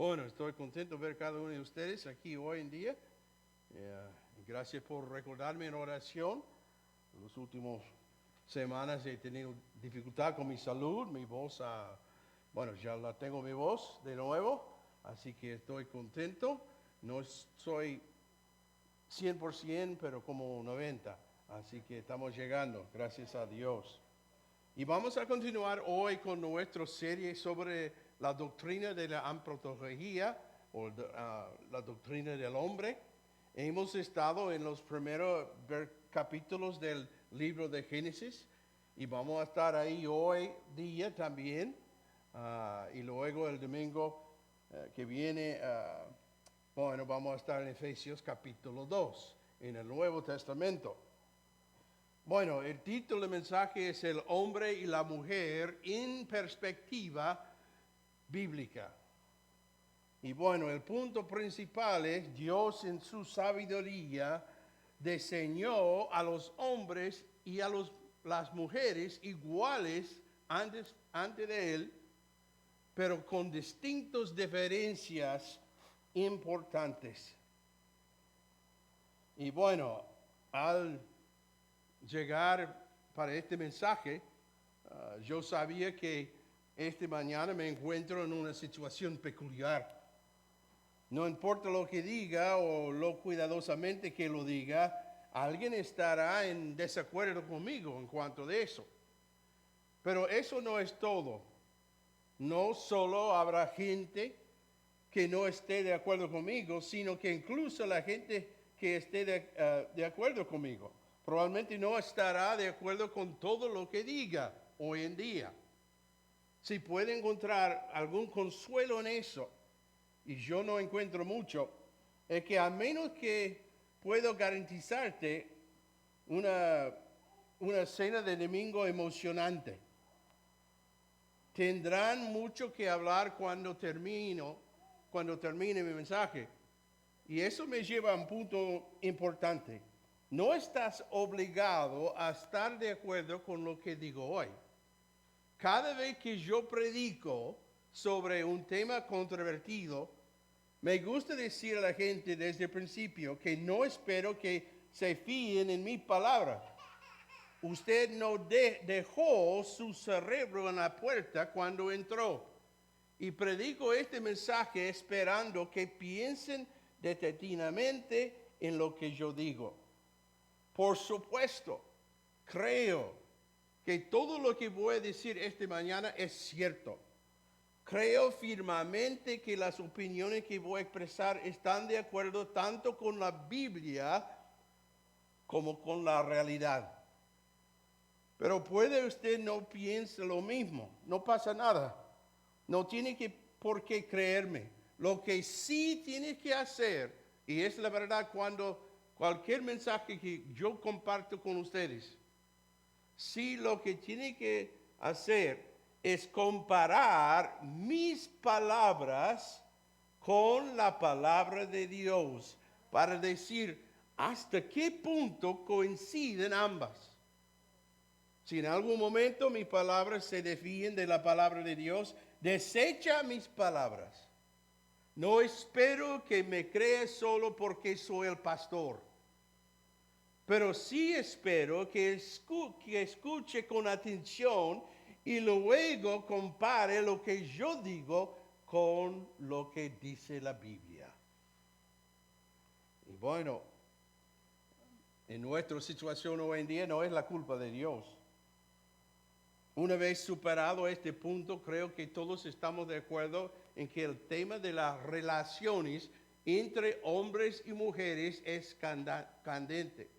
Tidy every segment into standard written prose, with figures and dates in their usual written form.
Bueno, estoy contento de ver cada uno de ustedes aquí hoy en día. Gracias por recordarme en oración. En las últimas semanas he tenido dificultad con mi salud, mi voz, bueno, ya la tengo mi voz de nuevo, así que estoy contento. No soy 100%, pero como 90%, así que estamos llegando, gracias a Dios. Y vamos a continuar hoy con nuestra serie sobre la doctrina de la antropología o la doctrina del hombre. Hemos estado en los primeros capítulos del libro de Génesis y vamos a estar ahí hoy día también. Y luego el domingo que viene, bueno, vamos a estar en Efesios capítulo 2, en el Nuevo Testamento. Bueno, el título del mensaje es El hombre y la mujer en perspectiva bíblica. Y bueno, el punto principal es Dios en su sabiduría diseñó a los hombres y a las mujeres iguales ante de Él, pero con distintas diferencias importantes. Y bueno, al llegar para este mensaje, yo sabía que esta mañana me encuentro en una situación peculiar. No importa lo que diga o lo cuidadosamente que lo diga, alguien estará en desacuerdo conmigo en cuanto a eso. Pero eso no es todo. No solo habrá gente que no esté de acuerdo conmigo, sino que incluso la gente que esté de acuerdo conmigo probablemente no estará de acuerdo con todo lo que diga hoy en día. Si puede encontrar algún consuelo en eso, y yo no encuentro mucho, es que al menos que puedo garantizarte una cena de domingo emocionante. Tendrán mucho que hablar cuando termine mi mensaje. Y eso me lleva a un punto importante. No estás obligado a estar de acuerdo con lo que digo hoy. Cada vez que yo predico sobre un tema controvertido, me gusta decir a la gente desde el principio que no espero que se fíen en mi palabra. Usted no dejó su cerebro en la puerta cuando entró. Y predico este mensaje esperando que piensen detenidamente en lo que yo digo. Por supuesto, creo que todo lo que voy a decir esta mañana es cierto. Creo firmemente que las opiniones que voy a expresar están de acuerdo tanto con la Biblia como con la realidad. Pero puede usted no piense lo mismo, no pasa nada. No tiene por qué creerme. Lo que sí tiene que hacer, y es la verdad cuando cualquier mensaje que yo comparto con ustedes, sí lo que tiene que hacer es comparar mis palabras con la palabra de Dios para decir hasta qué punto coinciden ambas. Si en algún momento mis palabras se desvíen de la palabra de Dios, desecha mis palabras. No espero que me creas solo porque soy el pastor. Pero sí espero que escuche con atención y luego compare lo que yo digo con lo que dice la Biblia. Y bueno, en nuestra situación hoy en día no es la culpa de Dios. Una vez superado este punto, creo que todos estamos de acuerdo en que el tema de las relaciones entre hombres y mujeres es candente.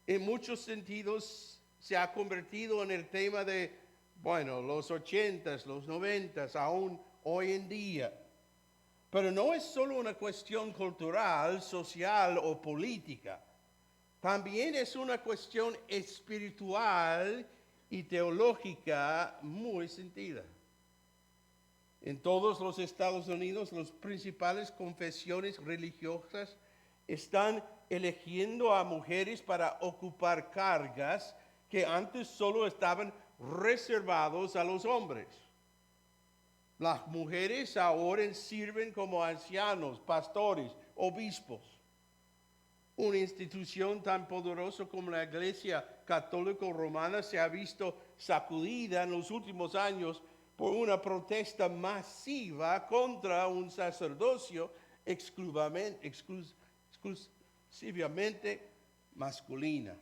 En muchos sentidos se ha convertido en el tema de, bueno, los 80s, los 90s, aún hoy en día. Pero no es solo una cuestión cultural, social o política. También es una cuestión espiritual y teológica muy sentida. En todos los Estados Unidos, las principales confesiones religiosas están eligiendo a mujeres para ocupar cargas que antes solo estaban reservados a los hombres. Las mujeres ahora sirven como ancianos, pastores, obispos. Una institución tan poderosa como la Iglesia Católica Romana se ha visto sacudida en los últimos años por una protesta masiva contra un sacerdocio exclusivamente masculina.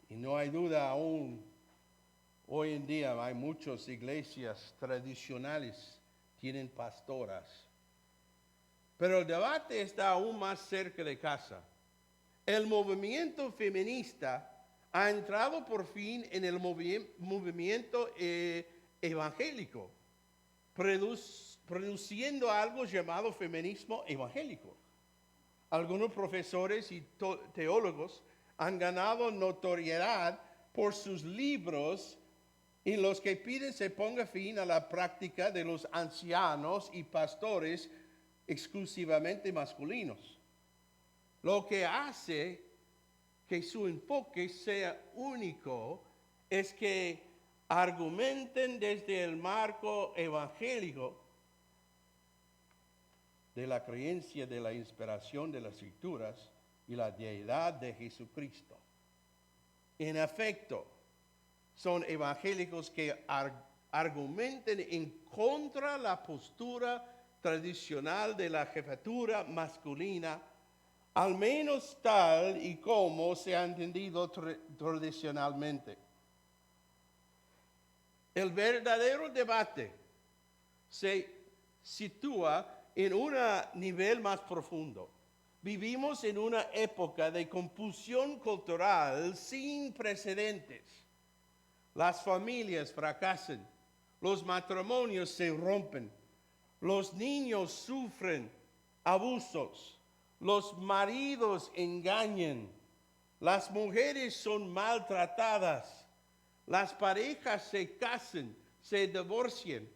Y no hay duda aún, hoy en día hay muchas iglesias tradicionales, tienen pastoras. Pero el debate está aún más cerca de casa. El movimiento feminista ha entrado por fin en el movimiento evangélico, produciendo algo llamado feminismo evangélico. Algunos profesores y teólogos han ganado notoriedad por sus libros en los que piden se ponga fin a la práctica de los ancianos y pastores exclusivamente masculinos. Lo que hace que su enfoque sea único es que argumenten desde el marco evangélico de la creencia de la inspiración de las Escrituras y la deidad de Jesucristo. En efecto, son evangélicos que argumenten en contra la postura tradicional de la jefatura masculina, al menos tal y como se ha entendido tradicionalmente. El verdadero debate se sitúa en un nivel más profundo. Vivimos en una época de confusión cultural sin precedentes. Las familias fracasan, los matrimonios se rompen, los niños sufren abusos, los maridos engañan, las mujeres son maltratadas, las parejas se casan, se divorcian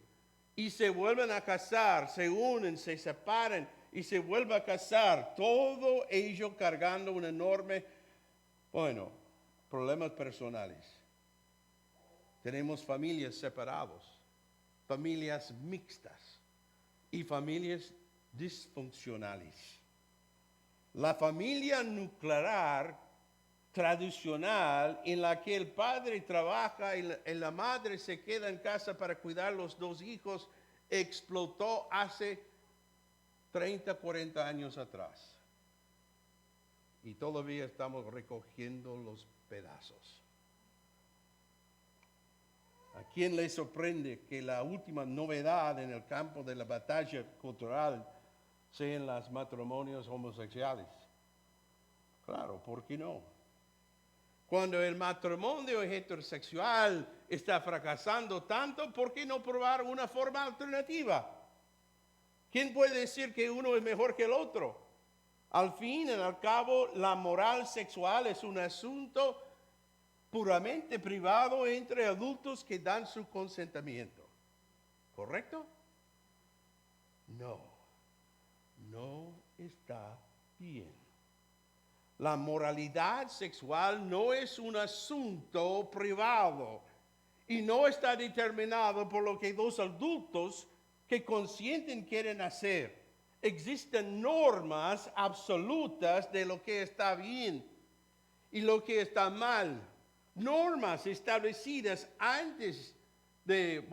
y se vuelven a casar, se unen, se separan y se vuelven a casar, todo ello cargando un enorme, problemas personales. Tenemos familias separadas, familias mixtas y familias disfuncionales. La familia nuclear tradicional en la que el padre trabaja y la madre se queda en casa para cuidar los dos hijos explotó hace 30, 40 años atrás. Y todavía estamos recogiendo los pedazos. ¿A quién le sorprende que la última novedad en el campo de la batalla cultural sean los matrimonios homosexuales? Claro, ¿por qué no? Cuando el matrimonio heterosexual está fracasando tanto, ¿por qué no probar una forma alternativa? ¿Quién puede decir que uno es mejor que el otro? Al fin y al cabo, la moral sexual es un asunto puramente privado entre adultos que dan su consentimiento. ¿Correcto? No está bien. La moralidad sexual no es un asunto privado y no está determinado por lo que dos adultos que consienten quieren hacer. Existen normas absolutas de lo que está bien y lo que está mal. Normas establecidas antes de,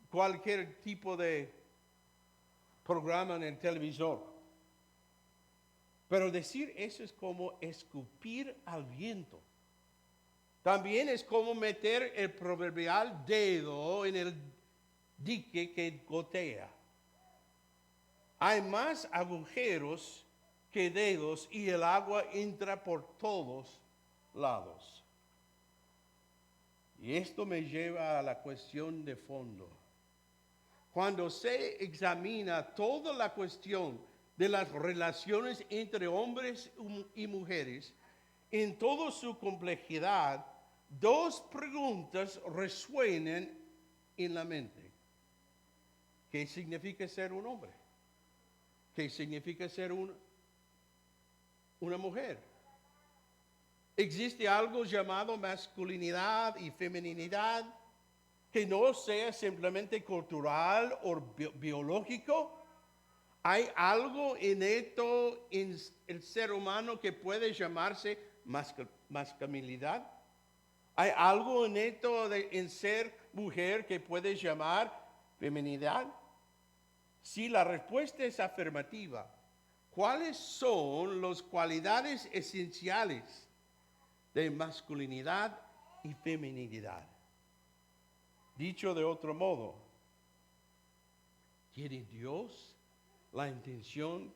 cualquier tipo de programa en el televisor. Pero decir eso es como escupir al viento. También es como meter el proverbial dedo en el dique que gotea. Hay más agujeros que dedos y el agua entra por todos lados. Y esto me lleva a la cuestión de fondo. Cuando se examina toda la cuestión de las relaciones entre hombres y mujeres, en toda su complejidad, dos preguntas resuenan en la mente. ¿Qué significa ser un hombre? ¿Qué significa ser una mujer? ¿Existe algo llamado masculinidad y feminidad? que no sea simplemente cultural o biológico. Hay algo innato en el ser humano que puede llamarse masculinidad. Hay algo innato en ser mujer que puede llamar feminidad. Si la respuesta es afirmativa, ¿cuáles son las cualidades esenciales de masculinidad y feminidad? Dicho de otro modo, ¿tiene Dios la intención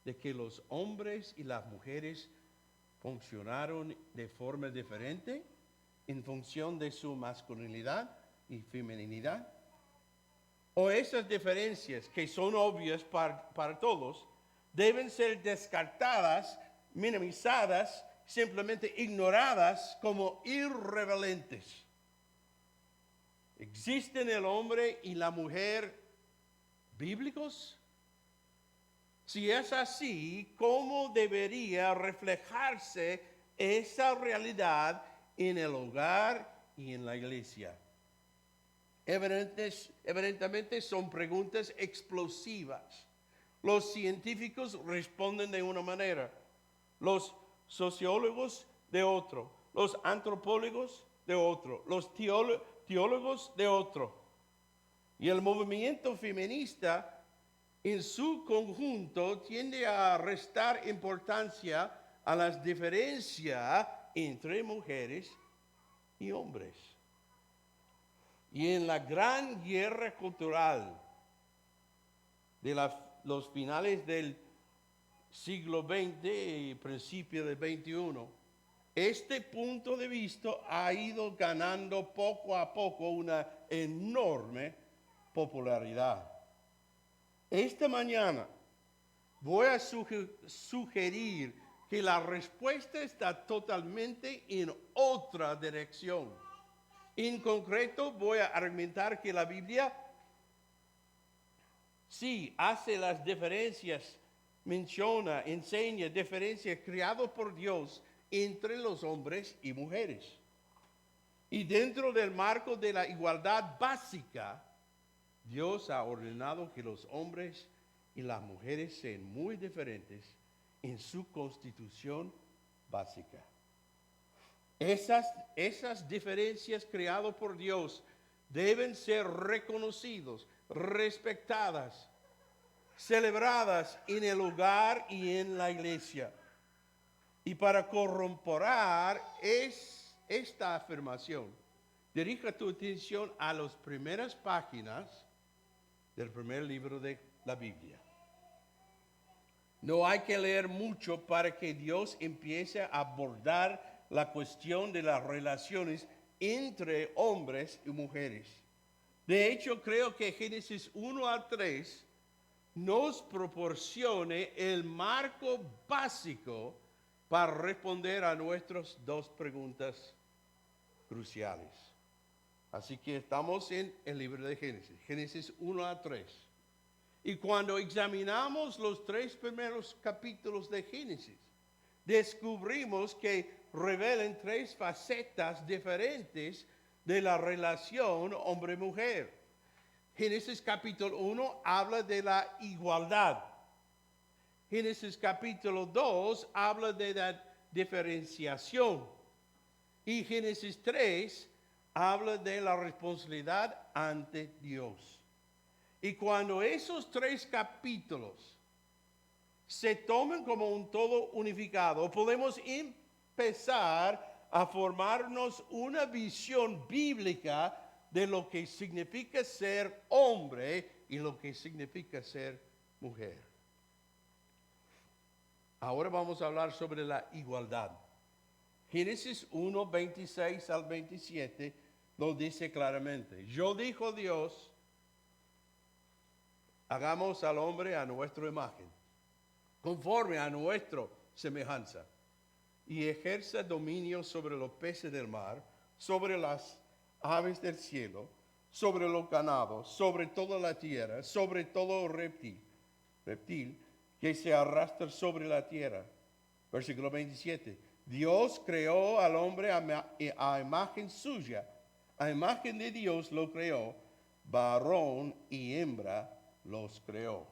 de que los hombres y las mujeres funcionaron de forma diferente en función de su masculinidad y feminidad? ¿O esas diferencias, que son obvias para todos, deben ser descartadas, minimizadas, simplemente ignoradas como irrelevantes? ¿Existen el hombre y la mujer bíblicos? Si es así, ¿cómo debería reflejarse esa realidad en el hogar y en la iglesia? Evidentemente son preguntas explosivas. Los científicos responden de una manera, los sociólogos de otro, los antropólogos de otro, los teólogos de otro. Y el movimiento feminista en su conjunto tiende a restar importancia a las diferencias entre mujeres y hombres. Y en la gran guerra cultural de los finales del siglo XX y principios del XXI, este punto de vista ha ido ganando poco a poco una enorme popularidad. Esta mañana voy a sugerir que la respuesta está totalmente en otra dirección. En concreto, voy a argumentar que la Biblia sí hace las diferencias, enseña diferencias creadas por Dios entre los hombres y mujeres. Y dentro del marco de la igualdad básica, Dios ha ordenado que los hombres y las mujeres sean muy diferentes en su constitución básica. Esas diferencias creadas por Dios deben ser reconocidas, respetadas, celebradas en el hogar y en la iglesia. Y para corroborar esta afirmación, dirija tu atención a las primeras páginas del primer libro de la Biblia. No hay que leer mucho para que Dios empiece a abordar la cuestión de las relaciones entre hombres y mujeres. De hecho, creo que Génesis 1 al 3 nos proporcione el marco básico para responder a nuestras dos preguntas cruciales. Así que estamos en el libro de Génesis, Génesis 1 a 3. Y cuando examinamos los 3 primeros capítulos de Génesis, descubrimos que revelan 3 facetas diferentes de la relación hombre-mujer. Génesis capítulo 1 habla de la igualdad. Génesis capítulo 2 habla de la diferenciación. Y Génesis 3 habla de la responsabilidad ante Dios. Y cuando esos 3 capítulos se toman como un todo unificado, podemos empezar a formarnos una visión bíblica de lo que significa ser hombre y lo que significa ser mujer. Ahora vamos a hablar sobre la igualdad. Génesis 1, 26 al 27 lo dice claramente. Yo dijo Dios, hagamos al hombre a nuestra imagen, conforme a nuestra semejanza, y ejerza dominio sobre los peces del mar, sobre las aves del cielo, sobre los ganados, sobre toda la tierra, sobre todo reptil que se arrastra sobre la tierra. Versículo 27. Dios creó al hombre a imagen suya. A imagen de Dios lo creó, varón y hembra los creó.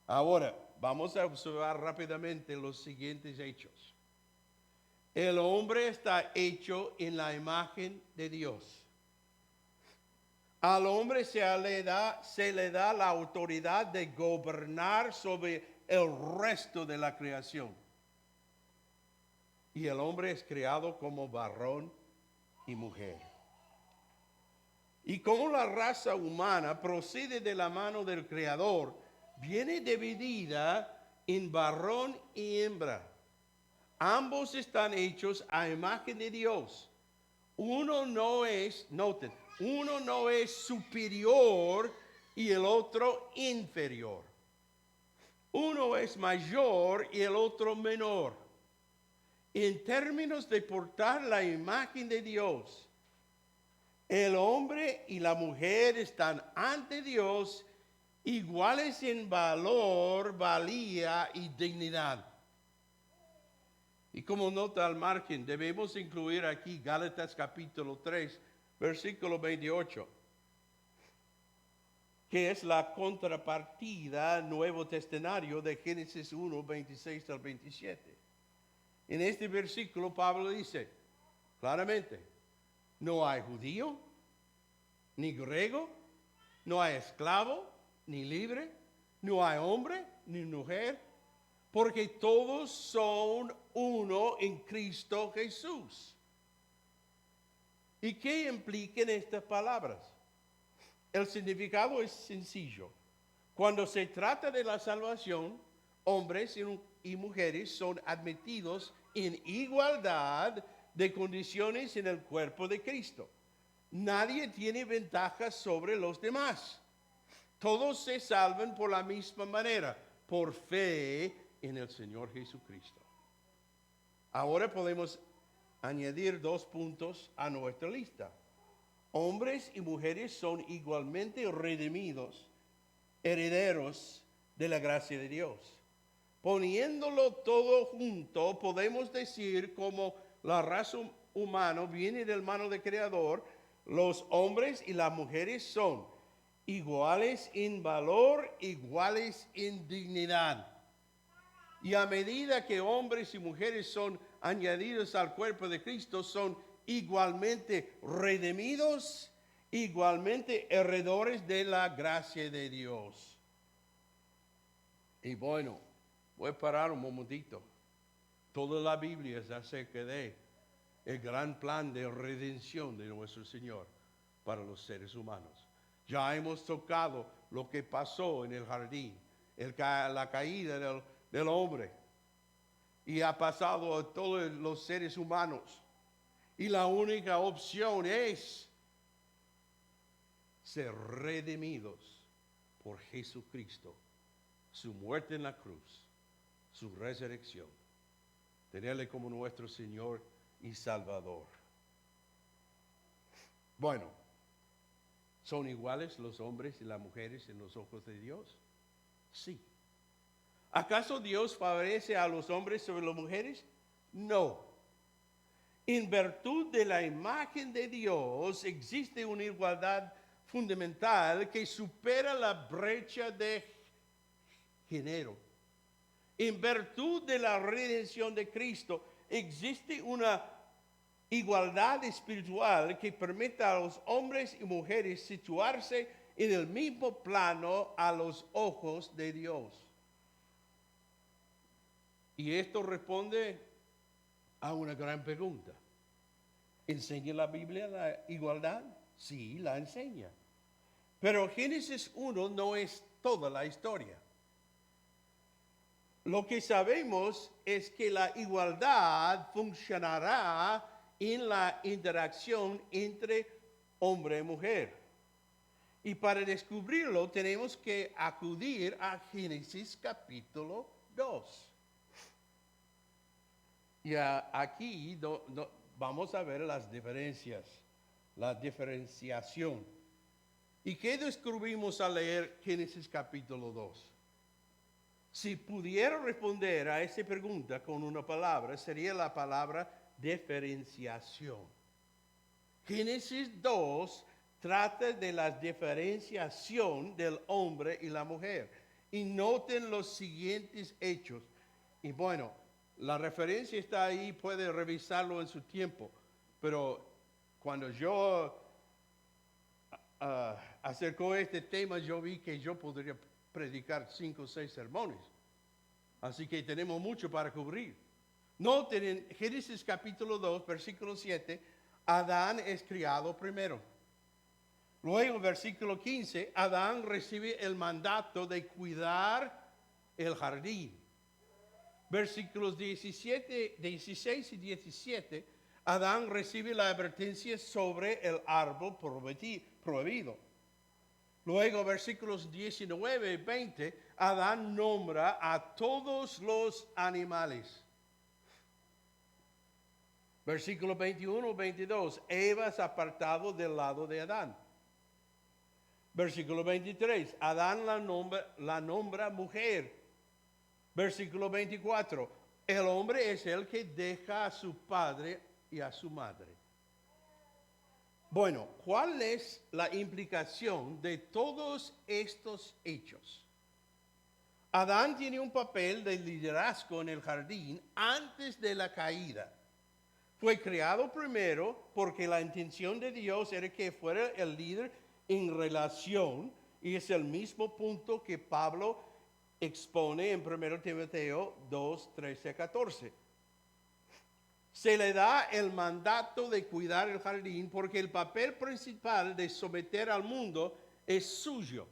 Ahora, vamos a observar rápidamente los siguientes hechos. El hombre está hecho en la imagen de Dios. Al hombre se le da la autoridad de gobernar sobre el resto de la creación. Y el hombre es creado como varón y mujer. Y como la raza humana procede de la mano del Creador, viene dividida en varón y hembra. Ambos están hechos a imagen de Dios. Uno no es, noten, uno no es superior y el otro inferior. Uno es mayor y el otro menor. En términos de portar la imagen de Dios, el hombre y la mujer están ante Dios iguales en valor, valía y dignidad. Y como nota al margen, debemos incluir aquí Gálatas capítulo 3, versículo 28, que es la contrapartida nuevo testinario de Génesis 1, 26 al 27. En este versículo Pablo dice claramente, no hay judío, ni griego, no hay esclavo, ni libre, no hay hombre, ni mujer, porque todos son uno en Cristo Jesús. ¿Y qué implican estas palabras? El significado es sencillo. Cuando se trata de la salvación, hombres y mujeres son admitidos en igualdad de condiciones en el cuerpo de Cristo. Nadie tiene ventajas sobre los demás. Todos se salvan por la misma manera, por fe en el Señor Jesucristo. Ahora podemos añadir 2 puntos a nuestra lista. Hombres y mujeres son igualmente redimidos, herederos de la gracia de Dios. Poniéndolo todo junto, podemos decir como la raza humana viene del mano del Creador, los hombres y las mujeres son iguales en valor, iguales en dignidad. Y a medida que hombres y mujeres son añadidos al cuerpo de Cristo, son igualmente redimidos, igualmente heredores de la gracia de Dios. Y bueno, voy a parar un momentito. Toda la Biblia es acerca de el gran plan de redención de nuestro Señor para los seres humanos. Ya hemos tocado lo que pasó en el jardín, la caída del hombre. Y ha pasado a todos los seres humanos. Y la única opción es ser redimidos por Jesucristo. Su muerte en la cruz, su resurrección. Tenerle como nuestro Señor y Salvador. Bueno, ¿son iguales los hombres y las mujeres en los ojos de Dios? Sí. ¿Acaso Dios favorece a los hombres sobre las mujeres? No. En virtud de la imagen de Dios existe una igualdad fundamental que supera la brecha de género. En virtud de la redención de Cristo existe una igualdad espiritual que permite a los hombres y mujeres situarse en el mismo plano a los ojos de Dios. Y esto responde a una gran pregunta. ¿Enseña la Biblia la igualdad? Sí, la enseña. Pero Génesis 1 no es toda la historia. Lo que sabemos es que la igualdad funcionará en la interacción entre hombre y mujer. Y para descubrirlo tenemos que acudir a Génesis capítulo 2. Y aquí vamos a ver las diferencias, la diferenciación. ¿Y qué descubrimos al leer Génesis capítulo 2? Si pudiera responder a esa pregunta con una palabra, sería la palabra diferenciación. Génesis 2 trata de la diferenciación del hombre y la mujer. Y noten los siguientes hechos. Y bueno, la referencia está ahí, puede revisarlo en su tiempo. Pero cuando yo acercó este tema, yo vi que yo podría predicar 5 o 6 sermones. Así que tenemos mucho para cubrir. Noten en Génesis capítulo 2, versículo 7, Adán es criado primero. Luego, versículo 15, Adán recibe el mandato de cuidar el jardín. Versículos 16 y 17, Adán recibe la advertencia sobre el árbol prohibido. Luego, versículos 19 y 20, Adán nombra a todos los animales. Versículo 21, 22, Eva es apartado del lado de Adán. Versículo 23, Adán la nombra mujer. Versículo 24, el hombre es el que deja a su padre y a su madre. Bueno, ¿cuál es la implicación de todos estos hechos? Adán tiene un papel de liderazgo en el jardín antes de la caída. Fue creado primero porque la intención de Dios era que fuera el líder en relación, y es el mismo punto que Pablo expone en 1 Timoteo 2, 13 a 14. Se le da el mandato de cuidar el jardín porque el papel principal de someter al mundo es suyo.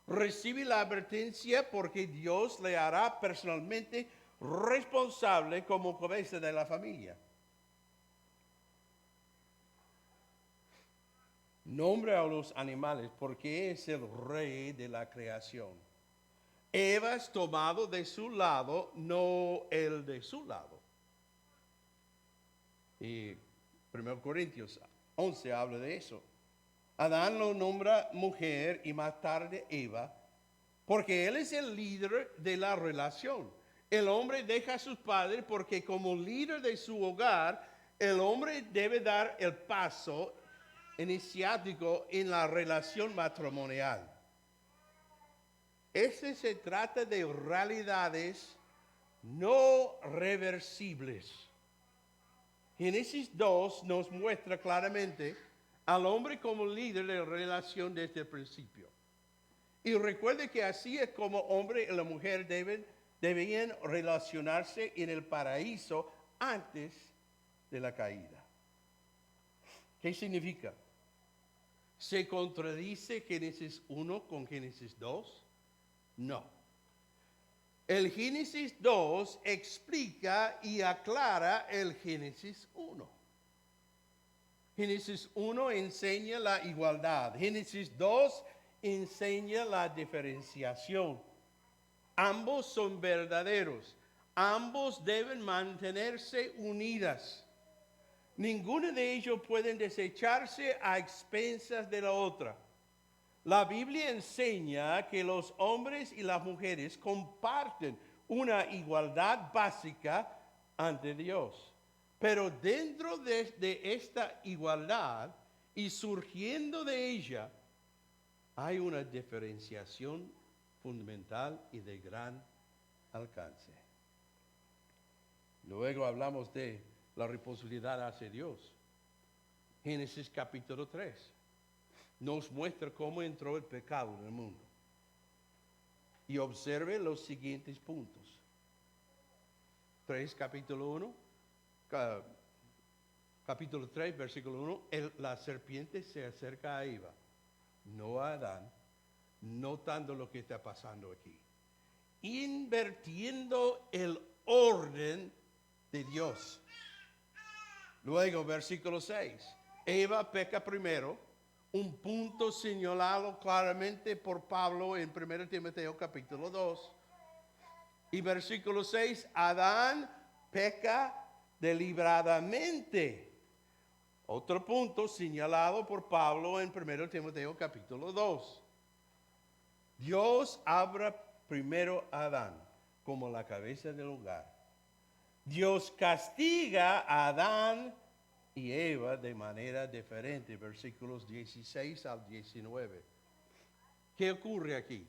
Recibe la advertencia porque Dios le hará personalmente responsable como cabeza de la familia. Nombra a los animales porque es el rey de la creación. Eva es tomado de su lado, no él de su lado. Y 1 Corintios 11 habla de eso. Adán lo nombra mujer y más tarde Eva, porque él es el líder de la relación. El hombre deja a sus padres porque como líder de su hogar, el hombre debe dar el paso iniciático en la relación matrimonial. Se trata de realidades no reversibles. Génesis 2 nos muestra claramente al hombre como líder de la relación desde el principio. Y recuerde que así es como hombre y la mujer debían relacionarse en el paraíso antes de la caída. ¿Qué significa? ¿Se contradice Génesis 1 con Génesis 2? No. El Génesis 2 explica y aclara el Génesis 1. Génesis 1 enseña la igualdad. Génesis 2 enseña la diferenciación. Ambos son verdaderos. Ambos deben mantenerse unidas. Ninguno de ellos puede desecharse a expensas de la otra. La Biblia enseña que los hombres y las mujeres comparten una igualdad básica ante Dios. Pero dentro de esta igualdad y surgiendo de ella, hay una diferenciación fundamental y de gran alcance. Luego hablamos de la responsabilidad hacia Dios. Génesis capítulo 3 nos muestra cómo entró el pecado en el mundo. Y observe los siguientes puntos. 3, capítulo 1, capítulo 3, versículo 1, la serpiente se acerca a Eva, no a Adán, notando lo que está pasando aquí, invirtiendo el orden de Dios. Luego, versículo 6, Eva peca primero, un punto señalado claramente por Pablo en 1 Timoteo capítulo 2. Y versículo 6, Adán peca deliberadamente. Otro punto señalado por Pablo en 1 Timoteo capítulo 2. Dios abra primero a Adán como la cabeza del hogar. Dios castiga a Adán y Eva de manera diferente, versículos 16 al 19. ¿Qué ocurre aquí?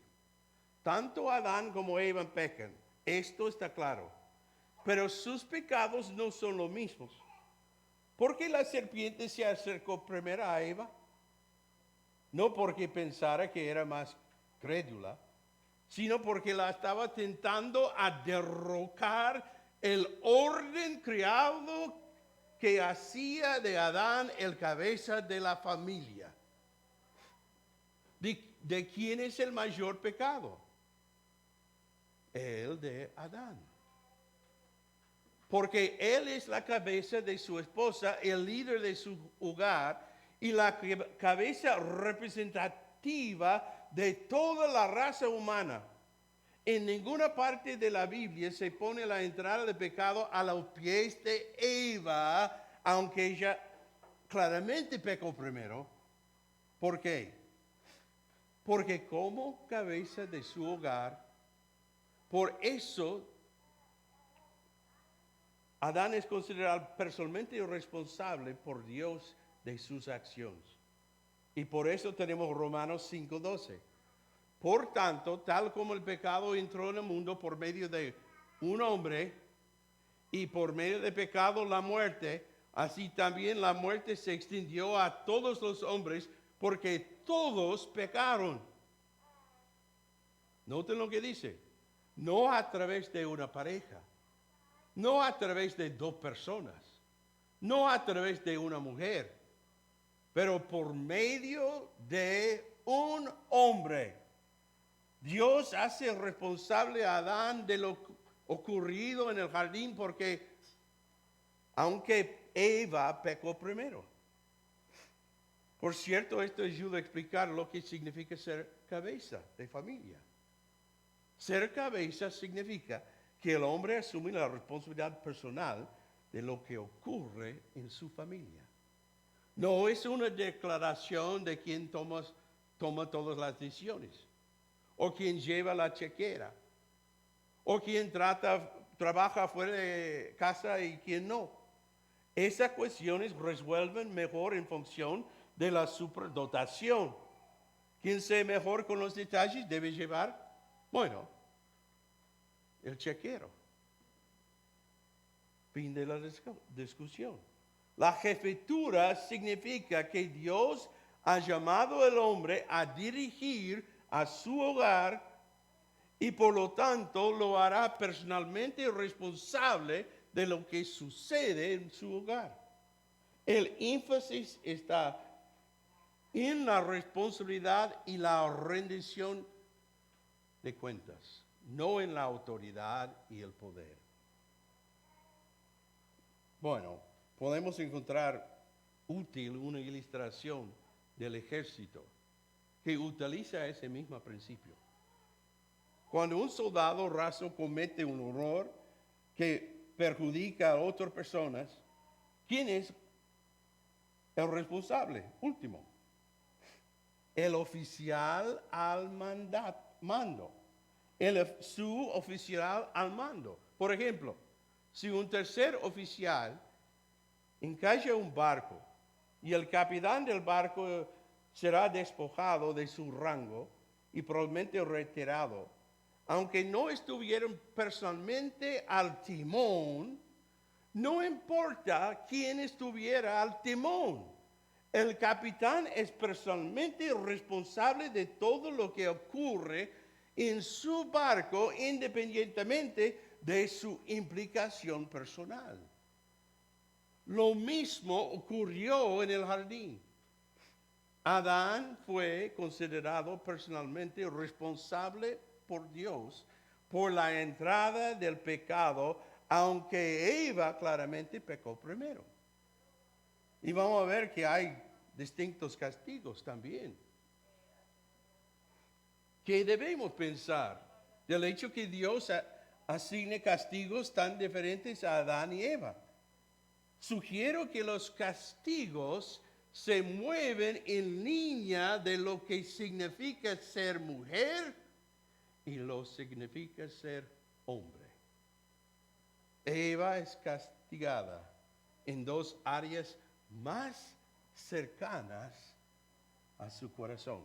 Tanto Adán como Eva pecan, esto está claro, pero sus pecados no son los mismos. ¿Por qué la serpiente se acercó primero a Eva? No porque pensara que era más crédula, sino porque la estaba tentando a derrocar el orden creado que hacía de Adán el cabeza de la familia. ¿De quién es el mayor pecado? El de Adán. Porque él es la cabeza de su esposa, el líder de su hogar y la cabeza representativa de toda la raza humana. En ninguna parte de la Biblia se pone la entrada de pecado a los pies de Eva, aunque ella claramente pecó primero. ¿Por qué? Porque como cabeza de su hogar, por eso Adán es considerado personalmente responsable por Dios de sus acciones. Y por eso tenemos Romanos 5:12. Por tanto, tal como el pecado entró en el mundo por medio de un hombre y por medio del pecado la muerte, así también la muerte se extendió a todos los hombres porque todos pecaron. Noten lo que dice. No a través de una pareja, no a través de dos personas, no a través de una mujer, pero por medio de un hombre. Dios hace responsable a Adán de lo ocurrido en el jardín porque aunque Eva pecó primero. Por cierto, esto ayuda a explicar lo que significa ser cabeza de familia. Ser cabeza significa que el hombre asume la responsabilidad personal de lo que ocurre en su familia. No es una declaración de quien toma todas las decisiones, o quien lleva la chequera, o quien trabaja fuera de casa y quien no. Esas cuestiones resuelven mejor en función de la superdotación. Quien sea mejor con los detalles debe llevar, bueno, el chequero. Fin de la discusión. La jefatura significa que Dios ha llamado al hombre a dirigir a su hogar y por lo tanto lo hará personalmente responsable de lo que sucede en su hogar. El énfasis está en la responsabilidad y la rendición de cuentas, no en la autoridad y el poder. Bueno, podemos encontrar útil una ilustración del ejército que utiliza ese mismo principio. Cuando un soldado raso comete un error que perjudica a otras personas, ¿quién es el responsable? Último, el oficial al mando. Su oficial al mando. Por ejemplo, si un tercer oficial encalla un barco y el capitán del barco será despojado de su rango y probablemente retirado, aunque no estuvieran personalmente al timón, no importa quién estuviera al timón. El capitán es personalmente responsable de todo lo que ocurre en su barco, independientemente de su implicación personal. Lo mismo ocurrió en el jardín. Adán fue considerado personalmente responsable por Dios por la entrada del pecado, aunque Eva claramente pecó primero. Y vamos a ver que hay distintos castigos también. ¿Qué debemos pensar del hecho que Dios asigne castigos tan diferentes a Adán y Eva? Sugiero que los castigos se mueven en línea de lo que significa ser mujer y lo significa ser hombre. Eva es castigada en dos áreas más cercanas a su corazón.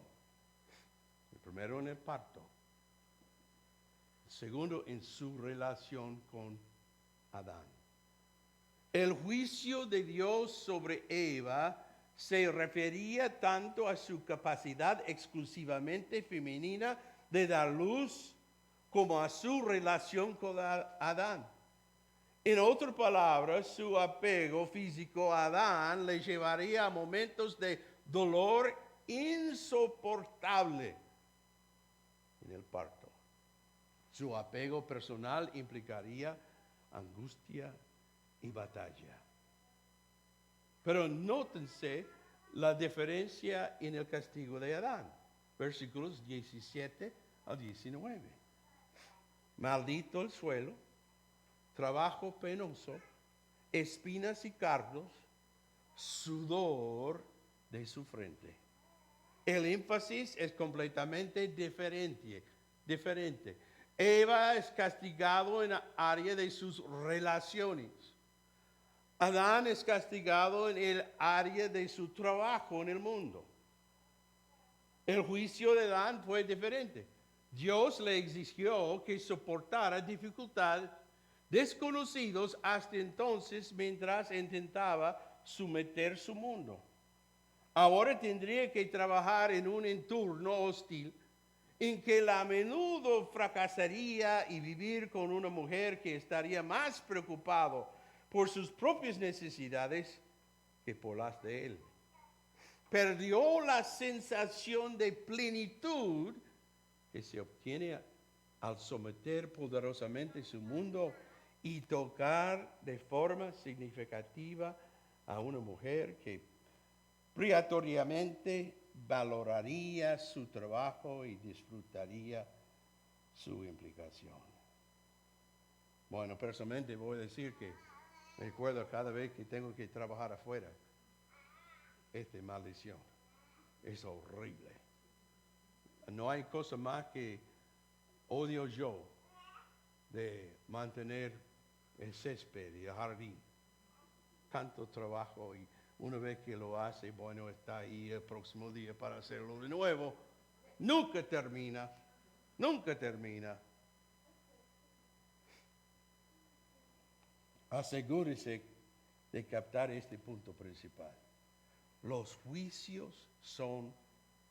El primero en el parto. El segundo en su relación con Adán. El juicio de Dios sobre Eva se refería tanto a su capacidad exclusivamente femenina de dar luz como a su relación con Adán. En otras palabras, su apego físico a Adán le llevaría a momentos de dolor insoportable en el parto. Su apego personal implicaría angustia y batalla. Pero nótense la diferencia en el castigo de Adán. Versículos 17 al 19. Maldito el suelo, trabajo penoso, espinas y cardos, sudor de su frente. El énfasis es completamente diferente. Eva es castigado en la área de sus relaciones. Adán es castigado en el área de su trabajo en el mundo. El juicio de Adán fue diferente. Dios le exigió que soportara dificultades desconocidos hasta entonces mientras intentaba someter su mundo. Ahora tendría que trabajar en un entorno hostil en que a menudo fracasaría y vivir con una mujer que estaría más preocupado por sus propias necesidades que por las de él. Perdió la sensación de plenitud que se obtiene al someter poderosamente su mundo y tocar de forma significativa a una mujer que prioritariamente valoraría su trabajo y disfrutaría su implicación. Bueno, personalmente voy a decir que me recuerdo cada vez que tengo que trabajar afuera, esta maldición es horrible. No hay cosa más que odio yo de mantener el césped y el jardín. Tanto trabajo y una vez que lo hace, bueno, está ahí el próximo día para hacerlo de nuevo. Nunca termina. Asegúrese de captar este punto principal. Los juicios son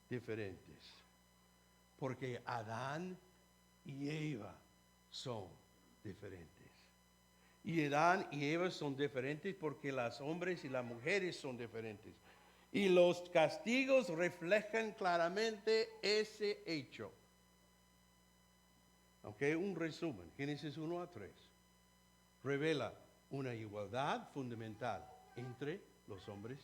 diferentes, porque Adán y Eva son diferentes. Y Adán y Eva son diferentes porque los hombres y las mujeres son diferentes. Y los castigos reflejan claramente ese hecho. Aunque un resumen, Génesis 1 a 3, revela una igualdad fundamental entre los hombres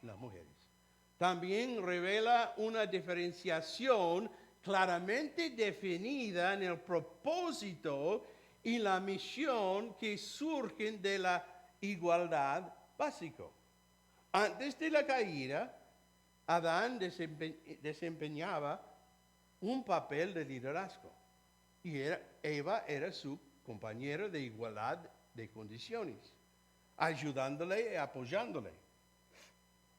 y las mujeres. También revela una diferenciación claramente definida en el propósito y la misión que surgen de la igualdad básico. Antes de la caída, Adán desempeñaba un papel de liderazgo y Eva era su compañera de igualdad de condiciones, ayudándole y apoyándole.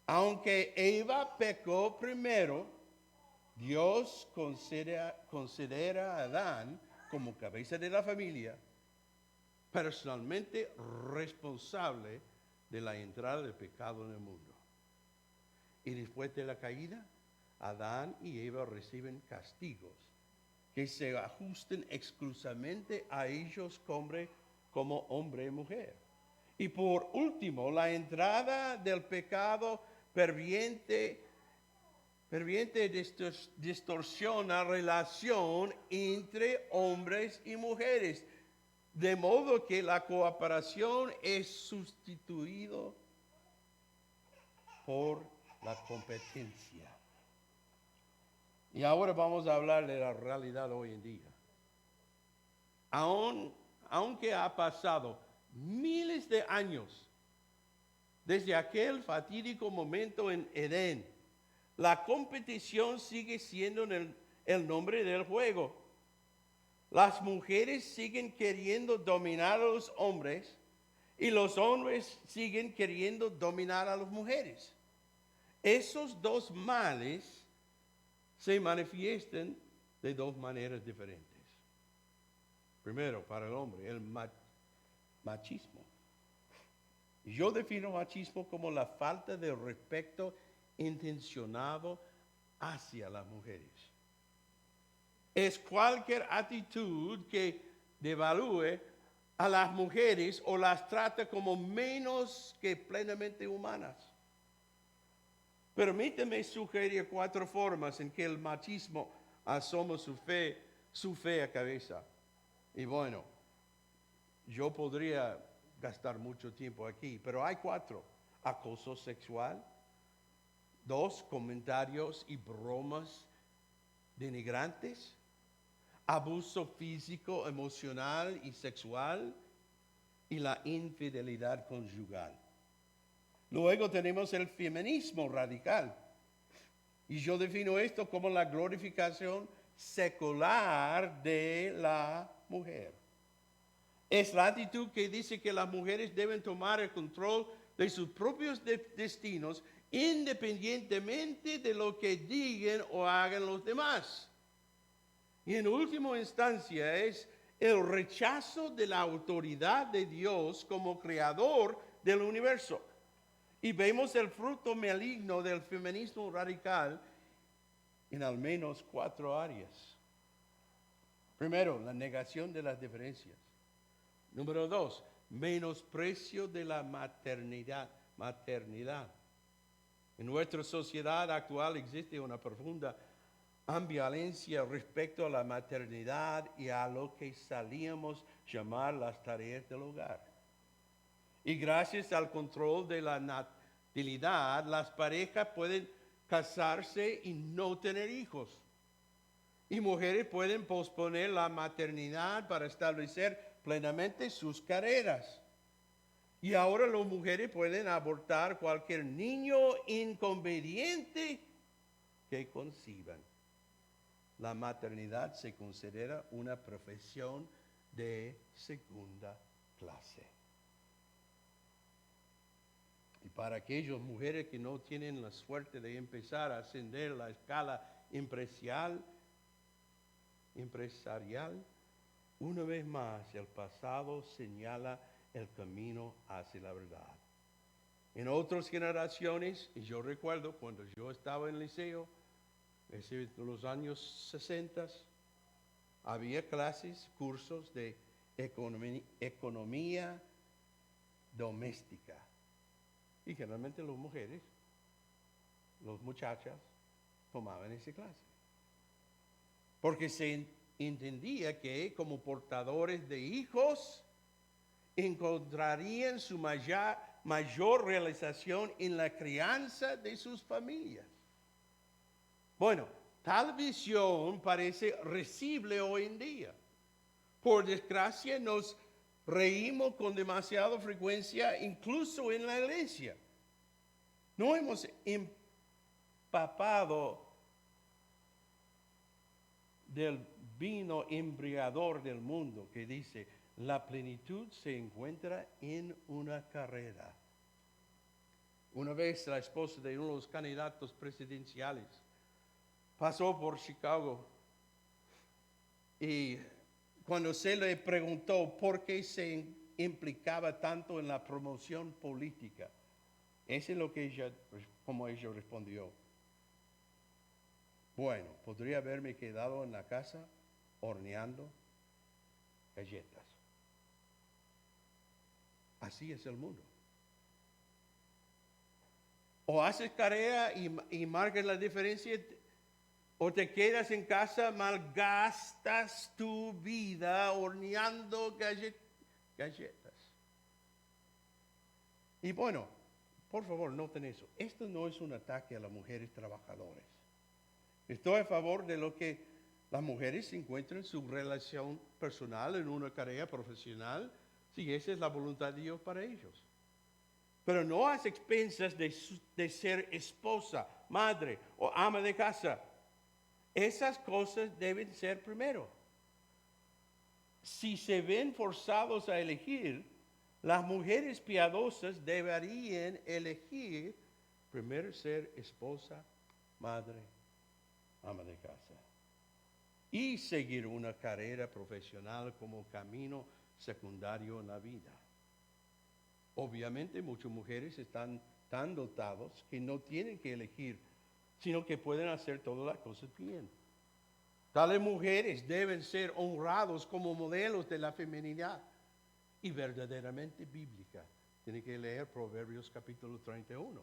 Aunque Eva pecó primero, Dios considera a Adán como cabeza de la familia, personalmente responsable de la entrada del pecado en el mundo. Y después de la caída, Adán y Eva reciben castigos que se ajusten exclusivamente a ellos como hombre y mujer. Y por último, la entrada del pecado pervierte distorsiona relación entre hombres y mujeres, de modo que la cooperación es sustituido por la competencia. Y ahora vamos a hablar de la realidad hoy en día. Aunque ha pasado miles de años desde aquel fatídico momento en Edén, la competición sigue siendo el nombre del juego. Las mujeres siguen queriendo dominar a los hombres y los hombres siguen queriendo dominar a las mujeres. Esos dos males se manifiestan de dos maneras diferentes. Primero, para el hombre, el machismo. Yo defino machismo como la falta de respeto intencionado hacia las mujeres. Es cualquier actitud que devalúe a las mujeres o las trata como menos que plenamente humanas. Permíteme sugerir 4 formas en que el machismo asoma su fea cabeza. Y bueno, yo podría gastar mucho tiempo aquí, pero hay 4. Acoso sexual. 2, comentarios y bromas denigrantes. Abuso físico, emocional y sexual. Y la infidelidad conyugal. Luego tenemos el feminismo radical. Y yo defino esto como la glorificación secular de la mujer. Es la actitud que dice que las mujeres deben tomar el control de sus propios destinos independientemente de lo que digan o hagan los demás. Y en última instancia es el rechazo de la autoridad de Dios como creador del universo. Y vemos el fruto maligno del feminismo radical en al menos 4 áreas. Primero, la negación de las diferencias. Número 2, menosprecio de la maternidad. En nuestra sociedad actual existe una profunda ambivalencia respecto a la maternidad y a lo que solíamos llamar las tareas del hogar. Y gracias al control de la natalidad, las parejas pueden casarse y no tener hijos. Y mujeres pueden posponer la maternidad para establecer plenamente sus carreras. Y ahora las mujeres pueden abortar cualquier niño inconveniente que conciban. La maternidad se considera una profesión de segunda clase. Y para aquellas mujeres que no tienen la suerte de empezar a ascender la escala empresarial, una vez más el pasado señala el camino hacia la verdad. En otras generaciones, y yo recuerdo cuando yo estaba en el liceo, en los años 60, había clases, cursos de economía doméstica. Y generalmente las mujeres, las muchachas, tomaban esa clase. Porque se entendía que como portadores de hijos, encontrarían su mayor realización en la crianza de sus familias. Bueno, tal visión parece risible hoy en día. Por desgracia, nos reímos con demasiada frecuencia, incluso en la iglesia. No hemos empapado del vino embriagador del mundo que dice, la plenitud se encuentra en una carrera. Una vez la esposa de uno de los candidatos presidenciales pasó por Chicago y cuando se le preguntó por qué se implicaba tanto en la promoción política, eso es lo que como ella respondió. Bueno, podría haberme quedado en la casa horneando galletas. Así es el mundo. O haces carrera y marcas la diferencia, o te quedas en casa, malgastas tu vida horneando galletas. Y bueno, por favor, noten eso. Esto no es un ataque a las mujeres trabajadoras. Estoy a favor de lo que las mujeres encuentren su relación personal en una carrera profesional, si esa es la voluntad de Dios para ellos. Pero no a expensas de ser esposa, madre o ama de casa. Esas cosas deben ser primero. Si se ven forzados a elegir, Las mujeres piadosas deberían elegir primero ser esposa, madre, ama de casa y seguir una carrera profesional como camino secundario en la vida. Obviamente muchas mujeres están tan dotados que no tienen que elegir, sino que pueden hacer todas las cosas bien. Tales mujeres deben ser honrados como modelos de la feminidad y verdaderamente bíblica. Tiene que leer Proverbios capítulo 31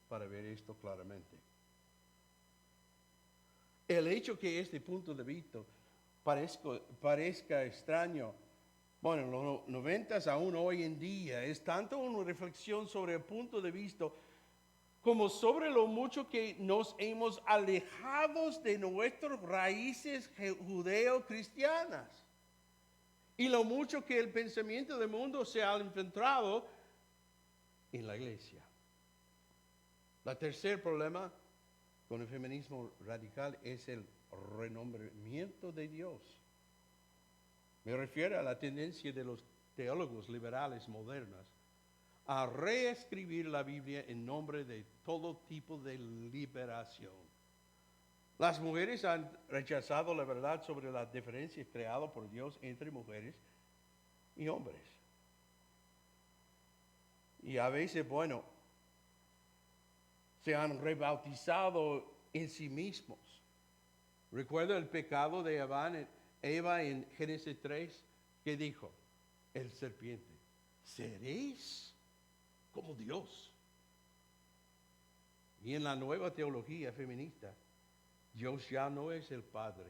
para ver esto claramente. El hecho que este punto de vista parezca extraño, bueno, en los 90 aún hoy en día, es tanto una reflexión sobre el punto de vista como sobre lo mucho que nos hemos alejado de nuestras raíces judeo-cristianas y lo mucho que el pensamiento del mundo se ha infiltrado en la iglesia. El tercer problema con el feminismo radical es el renombramiento de Dios. Me refiero a la tendencia de los teólogos liberales modernos a reescribir la Biblia en nombre de todo tipo de liberación. Las mujeres han rechazado la verdad sobre las diferencias creadas por Dios entre mujeres y hombres. Y a veces, bueno, se han rebautizado en sí mismos. Recuerda el pecado de Eva en Génesis 3, que dijo el serpiente: seréis como Dios. Y en la nueva teología feminista, Dios ya no es el Padre,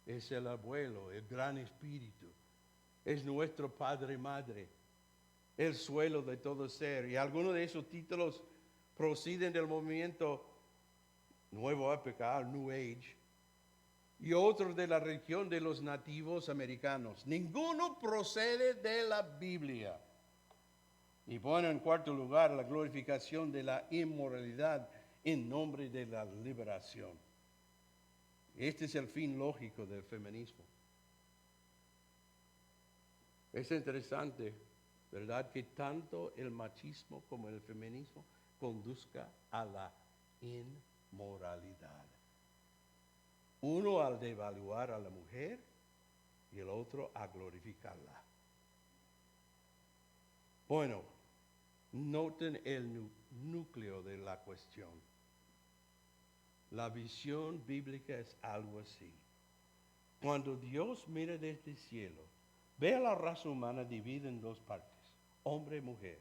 es el abuelo, el gran espíritu, es nuestro Padre y Madre, el suelo de todo ser. Y algunos de esos títulos proceden del movimiento Nuevo Época, New Age, y otros de la religión de los nativos americanos. Ninguno procede de la Biblia. Y bueno, en cuarto lugar, la glorificación de la inmoralidad en nombre de la liberación. Este es el fin lógico del feminismo. Es interesante, ¿verdad?, que tanto el machismo como el feminismo conduzca a la inmoralidad. Uno al devaluar a la mujer y el otro a glorificarla. Bueno, noten el núcleo de la cuestión. La visión bíblica es algo así. Cuando Dios mira desde el cielo, ve a la raza humana dividida en dos partes, hombre y mujer.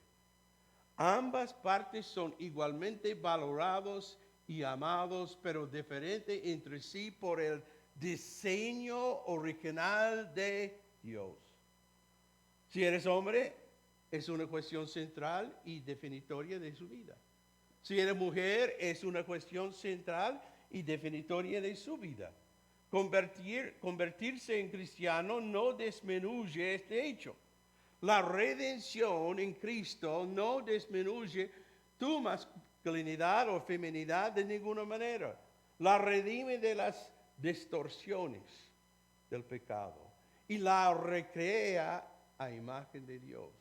Ambas partes son igualmente valorados y amados, pero diferentes entre sí por el diseño original de Dios. Si eres hombre, es una cuestión central y definitoria de su vida. Si eres mujer, es una cuestión central y definitoria de su vida. Convertirse en cristiano no disminuye este hecho. La redención en Cristo no disminuye tu masculinidad o feminidad de ninguna manera. La redime de las distorsiones del pecado y la recrea a imagen de Dios.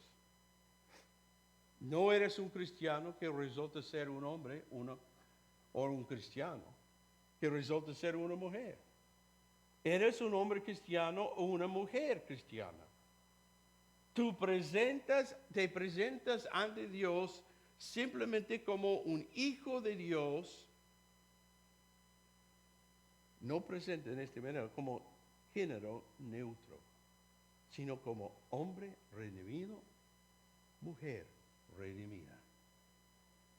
No eres un cristiano que resulta ser un hombre o un cristiano que resulta ser una mujer. Eres un hombre cristiano o una mujer cristiana. Te presentas ante Dios simplemente como un hijo de Dios, no presente en este manera como género neutro, sino como hombre redimido, mujer redimida.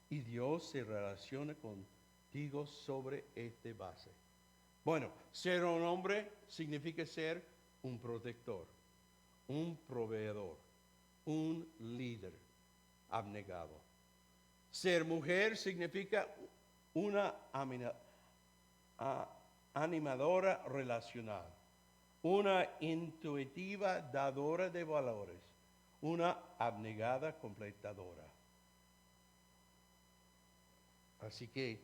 Y Dios se relaciona contigo sobre esta base. Bueno, ser un hombre significa ser un protector, un proveedor, un líder abnegado. Ser mujer significa una animadora relacional, una intuitiva dadora de valores, una abnegada completadora. Así que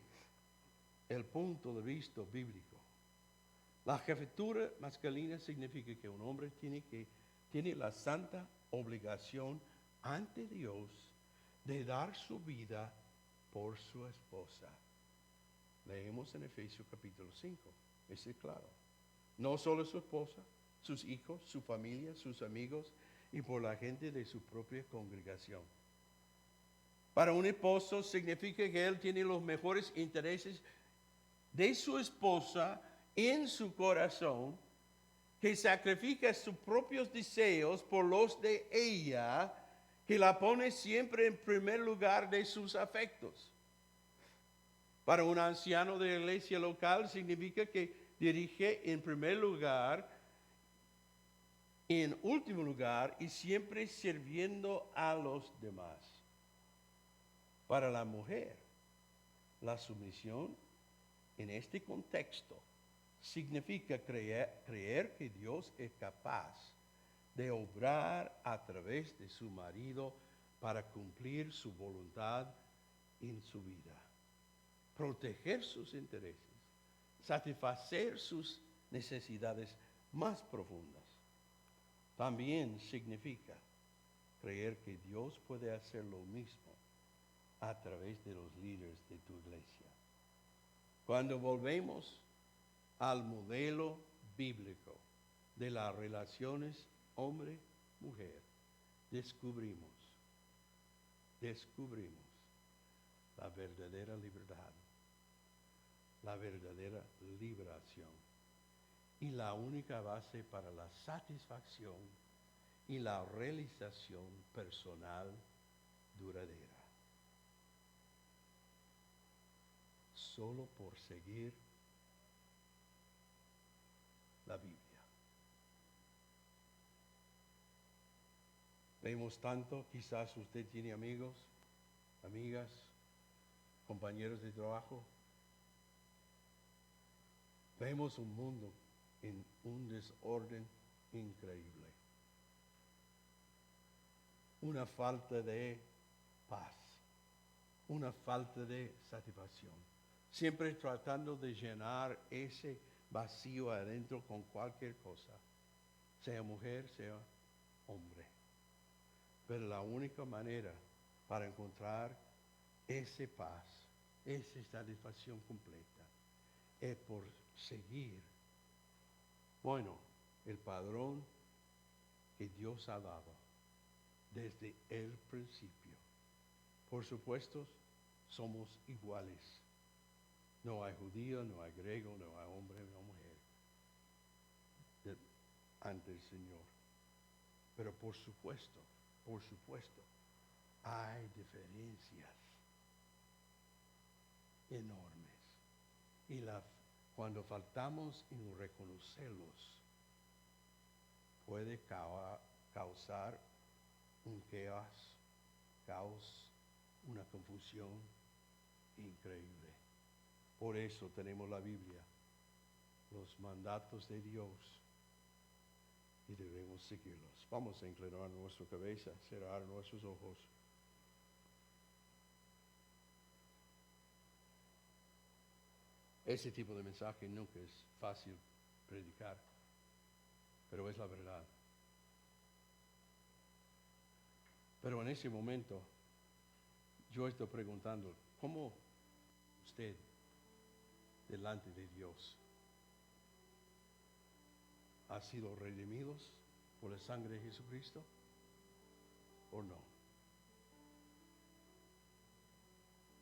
el punto de vista bíblico, la jefatura masculina significa que un hombre tiene la santa obligación ante Dios de dar su vida por su esposa. Leemos en Efesios capítulo 5. Es claro. No solo su esposa, sus hijos, su familia, sus amigos y por la gente de su propia congregación. Para un esposo significa que él tiene los mejores intereses de su esposa en su corazón, que sacrifica sus propios deseos por los de ella, que la pone siempre en primer lugar de sus afectos. Para un anciano de la iglesia local significa que dirige en primer lugar, en último lugar y siempre sirviendo a los demás. Para la mujer, la sumisión en este contexto significa creer que Dios es capaz de obrar a través de su marido para cumplir su voluntad en su vida, proteger sus intereses, satisfacer sus necesidades más profundas. También significa creer que Dios puede hacer lo mismo a través de los líderes de tu iglesia. Cuando volvemos al modelo bíblico de las relaciones hombre-mujer, descubrimos la verdadera libertad, la verdadera liberación y la única base para la satisfacción y la realización personal duradera. Solo por seguir la Biblia. Vemos tanto, quizás usted tiene amigos, amigas, compañeros de trabajo. Vemos un mundo en un desorden increíble. Una falta de paz, una falta de satisfacción. Siempre tratando de llenar ese vacío adentro con cualquier cosa, sea mujer, sea hombre. Pero la única manera para encontrar esa paz, esa satisfacción completa, es por seguir, el padrón que Dios ha dado desde el principio. Por supuesto, somos iguales. No hay judío, no hay griego, no hay hombre, no hay mujer ante el Señor. Pero por supuesto, hay diferencias enormes. Y cuando faltamos en reconocerlos, puede causar un caos, una confusión increíble. Por eso tenemos la Biblia, los mandatos de Dios, y debemos seguirlos. Vamos a inclinar nuestra cabeza, cerrar nuestros ojos. Ese tipo de mensaje nunca es fácil predicar, pero es la verdad. Pero en ese momento, yo estoy preguntando, ¿cómo usted delante de Dios ha sido redimidos por la sangre de Jesucristo o no?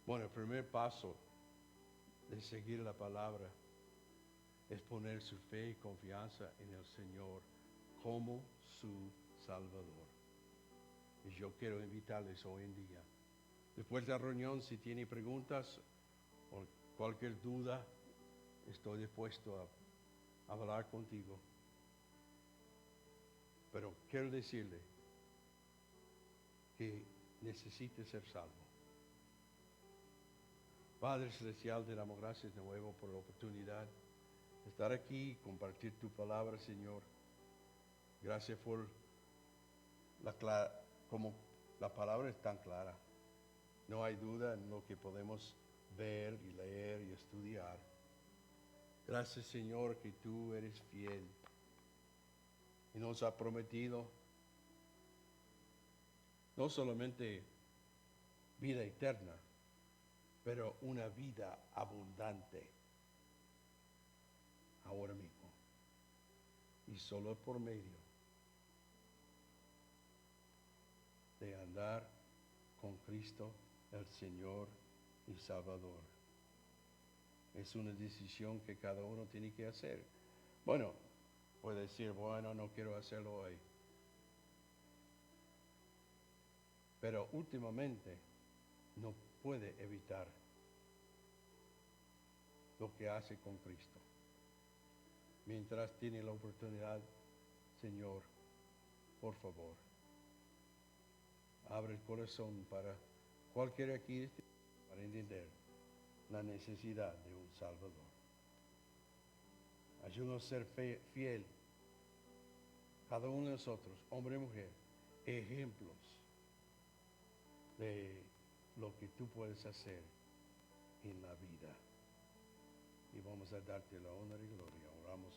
Bueno, el primer paso de seguir la palabra es poner su fe y confianza en el Señor como su Salvador. Y yo quiero invitarles hoy en día, después de la reunión, si tiene preguntas o cualquier duda, estoy dispuesto a hablar contigo. Pero quiero decirle que necesite ser salvo. Padre Celestial, te damos gracias de nuevo por la oportunidad de estar aquí y compartir tu palabra, Señor. Gracias por como la palabra es tan clara. No hay duda en lo que podemos ver y leer y estudiar. Gracias, Señor, que tú eres fiel y nos has prometido No solamente vida eterna, pero una vida abundante ahora mismo. Y solo por medio de andar con Cristo, el Señor y Salvador. Es una decisión que cada uno tiene que hacer. Bueno, puede decir, bueno, no quiero hacerlo hoy. Pero últimamente no puede evitar lo que hace con Cristo. Mientras tiene la oportunidad, Señor, por favor, abre el corazón para cualquiera aquí para entender la necesidad de un Salvador. Ayúdanos a ser fiel, cada uno de nosotros, hombre y mujer, ejemplos de lo que tú puedes hacer en la vida. Y vamos a darte la honra y gloria. Oramos.